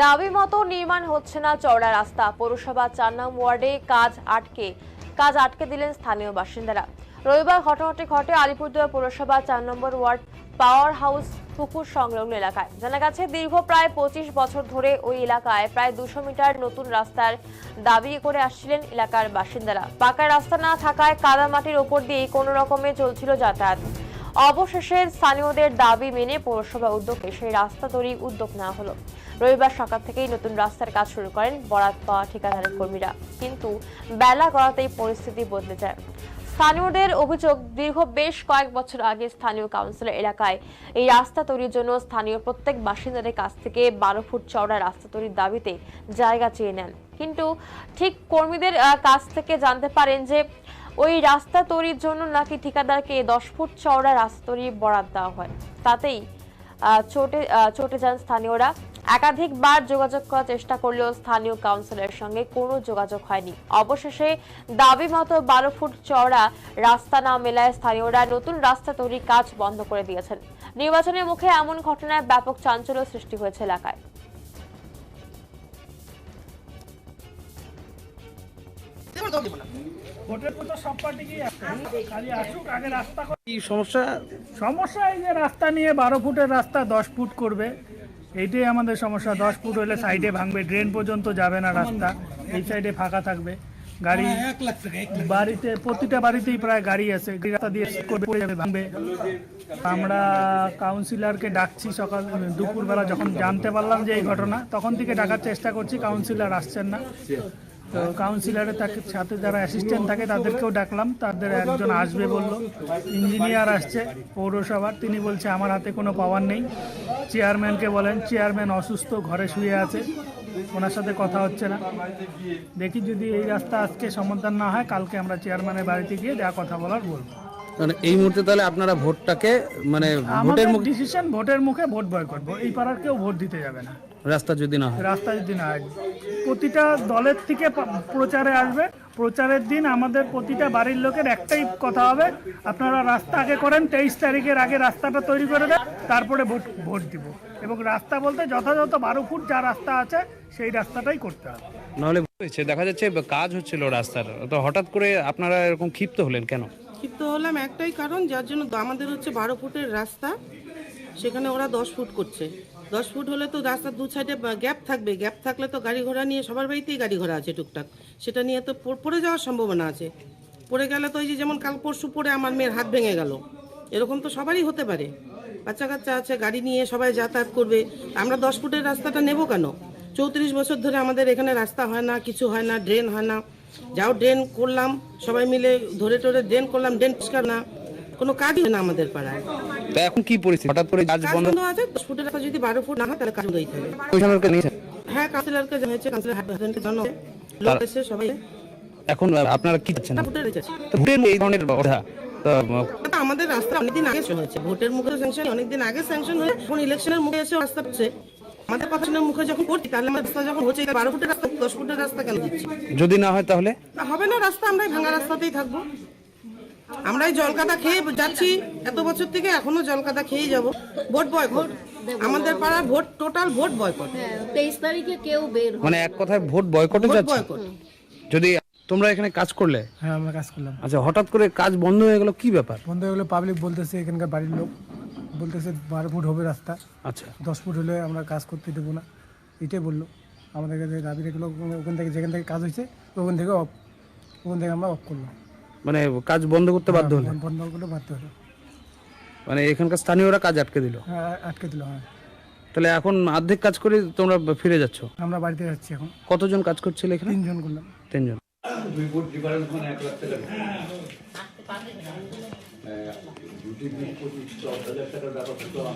দাবি মতো নির্মাণ হচ্ছে না চওড়া রাস্তা। পৌরসভা ৪ নং ওয়ার্ডে কাজ আটকে দিলেন স্থানীয় বাসিন্দারা। রবিবার ঘটনাটি ঘটে আলিপুরদুয়ার পৌরসভা ৪ নম্বর ওয়ার্ড পাওয়ার হাউস পুকুর সংলগ্ন এলাকায়। জানা গেছে, দীর্ঘ প্রায় ২৫ বছর ধরে ওই এলাকায় প্রায় ২০০ মিটার নতুন রাস্তার দাবি করে আসছিলেন এলাকার বাসিন্দারা। পাকা রাস্তা না থাকায় কাদামাটির ওপর দিয়ে কোনো রকমে চলছিল যাতায়াত। অবশেষে স্থানীয়দের দাবি মেনে পৌরসভা উদ্যোগে সেই রাস্তা তৈরির উদ্যোগ নেওয়া হলো। রবিবার সকাল থেকেই নতুন রাস্তার কাজ শুরু করেন বরাত পাওয়া ঠিকাদারের কর্মীরা, কিন্তু বেলা গড়াতেই পরিস্থিতি বদলে যায়। স্থানীয়দের অভিযোগ, দীর্ঘ বেশ কয়েক বছর আগে স্থানীয় কাউন্সিলর এলাকায় এই রাস্তা তৈরির জন্য স্থানীয় প্রত্যেক বাসিন্দাদের কাছ থেকে ১২ ফুট চওড়া রাস্তা তৈরির দাবিতে জায়গা চেয়ে নেন, কিন্তু ঠিক কর্মীদের কাছ থেকে জানতে পারেন যে ওই রাস্তা তৈরির জন্য নাকি ঠিকাদারকে ১০ ফুট চওড়া রাস্তা তৈরির বরাদ দেওয়া হয়। তাতেই চটে যান স্থানীয়রা। একাধিকবার যোগাযোগ করার চেষ্টা করলেও স্থানীয় কাউন্সিলরের সঙ্গে কোনো যোগাযোগ হয়নি। অবশেষে দাবি মতো ১২ ফুট চওড়া রাস্তা না মেলায় স্থানীয়রা নতুন রাস্তা তৈরির কাজ বন্ধ করে দিয়েছেন। নির্বাচনের মুখে এমন ঘটনায় ব্যাপক চাঞ্চল্য সৃষ্টি হয়েছে এলাকায়। সমস্যা এই যে রাস্তা নিয়ে ১২ ফুটের রাস্তা ১০ ফুট করবে, এইটাই আমাদের সমস্যা। 10 ফুট হলে সাইডে ভাঙবে, ড্রেন পর্যন্ত যাবে না রাস্তা, এই সাইডে ফাঁকা থাকবে। গাড়ি বাড়িতে, প্রতিটা বাড়িতেই প্রায় গাড়ি আছে, রাস্তা দিয়ে ভাঙবে। আমরা কাউন্সিলরকে ডাকছি সকাল দুপুরবেলা, যখন জানতে পারলাম যে এই ঘটনা, তখন থেকে ডাকার চেষ্টা করছি, কাউন্সিলর আসছেন না। তো কাউন্সিলরের সাথে যারা অ্যাসিস্ট্যান্ট থাকে তাদেরকেও ডাকলাম, তাদের একজন আসবে বললো। ইঞ্জিনিয়ার আসছে পৌরসভার, তিনি বলছে আমার হাতে কোনো পাওয়ার নেই। চেয়ারম্যানকে বলেন, চেয়ারম্যান অসুস্থ, ঘরে শুয়ে আছে, ওনার সাথে কথা হচ্ছে না। দেখি যদি এই রাস্তা আজকে সমাধান না হয়, কালকে আমরা চেয়ারম্যানের বাড়িতে গিয়ে যা কথা বলার বলবো। মানে এই মুহূর্তে তাহলে আপনারা ভোটটাকে আমাদের ডিসিশন ভোটের মুখে ভোট বয় করবো। এই পাড়ার কেউ ভোট দিতে যাবে না রাস্তা যদি না হয়। প্রতিটা দলের থেকে প্রচারে আসবে। প্রচারের দিন আমাদের প্রতিটা বাড়ির লোকের একটাই কথা হবে, আপনারা রাস্তা আগে করেন, 23 তারিখের আগে রাস্তাটা তৈরি করে দেন, তারপরে ভোট দিব। এবং রাস্তা বলতে যথাযথ 12 ফুট যা রাস্তা আছে সেই রাস্তাটাই করতে হবে। নাহলে দেখা যাচ্ছে কাজ হচ্ছিল রাস্তার, তো হঠাৎ করে আপনারা এরকম ক্ষিপ্ত হলেন কেন? ক্ষিপ্ত হলাম একটাই কারণ, যার জন্য আমাদের হচ্ছে 12 ফুটের রাস্তা, সেখানে ওরা 10 ফুট করছে। 10 ফুট হলে তো রাস্তার দু সাইডে গ্যাপ থাকবে, গ্যাপ থাকলে তো গাড়ি ঘোড়া নিয়ে, সবার বাড়িতেই গাড়ি ঘোড়া আছে টুকটাক, সেটা নিয়ে তো পড়ে যাওয়ার সম্ভাবনা আছে। পড়ে গেলে তো ওই যে যেমন কাল পরশু পড়ে আমার মেয়ের হাত ভেঙে গেল, এরকম তো সবারই হতে পারে। বাচ্চা কাচ্চা আছে, গাড়ি নিয়ে সবাই যাতায়াত করবে। আমরা 10 ফুটের রাস্তাটা নেব কেন? 34 বছর ধরে আমাদের এখানে রাস্তা হয় না, কিছু হয় না, ড্রেন হয় না। যাও ড্রেন করলাম, সবাই মিলে ধরে টরে ড্রেন করলাম, ড্রেন পরিষ্কার না, কোনো কাজই হয় না আমাদের পাড়ায়। তো এখন কি পরিস্থিতি? হঠাৎ করে কাজ বন্ধ আছে। 10 ফুটের রাস্তা যদি 12 ফুট না হয়, তাহলে কাজ বন্ধই থাকবে। হ্যাঁ, কাউন্সিলরকে জানিয়েছে, কাউন্সিলর হাজবেন্ডকে জানানো, লোক এসে সবাই। এখন আপনারা কি চাচ্ছেন? ফুটের রেখেছে এই ধরনের কথা তো আমাদের রাস্তা অনেকদিন আগে হয়েছে, ভোটের মুখে স্যাংশন অনেকদিন আগে স্যাংশন হয়ে, এখন ইলেকশনের মুখে এসে রাস্তা হচ্ছে। আমাদের কথার মুখে যখন করছি, তাহলে আমার রাস্তা যখন হচ্ছে 12 ফুটের রাস্তা 10 ফুটের রাস্তা কেন দিচ্ছি? যদি না হয় তাহলে হবে না রাস্তা, আমরাই ভাঙা রাস্তাতেই থাকবো। আমরাই জলকাদা খেয়ে যাচ্ছি এত বছর থেকে, এখনো জলকাদা খেয়েই যাব। ভোট বয়কট, আমাদের পাড়ার ভোট, টোটাল ভোট বয়কট। 23 তারিখে কেউ বের হবে, মানে এক কথায় ভোট বয়কটে যাচ্ছে। যদি তোমরা এখানে কাজ করলে? হ্যাঁ, আমরা কাজ করলাম। আচ্ছা, হঠাৎ করে কাজ বন্ধ হয়ে গেল, কি ব্যাপার? বন্ধ হয়ে গেলো, পাবলিক বলতেছে, এখানকার বাড়ির লোক বলতেছে 12 ফুট হবে রাস্তা, আচ্ছা 10 ফুট হলে আমরা কাজ করতে দেবো না, এটাই বললো। আমাদের কাছে দাবি রেখেলো, ওখান থেকে যেখান থেকে কাজ হয়েছে ওখান থেকে আমরা অফ করলাম। মানে কাজ বন্ধ করতে বাধ্য হলো? বন্ধ করতে বাধ্য হলো। মানে এখানকার স্থানীয়রা কাজ আটকে দিল? হ্যাঁ, আটকে দিল। হ্যাঁ, তাহলে এখন অর্ধেক কাজ করে তোমরা ফিরে যাচ্ছ? আমরা বাড়িতে যাচ্ছি এখন। কতজন কাজ করছিল এখানে? 3 জন করলাম। 3 জন।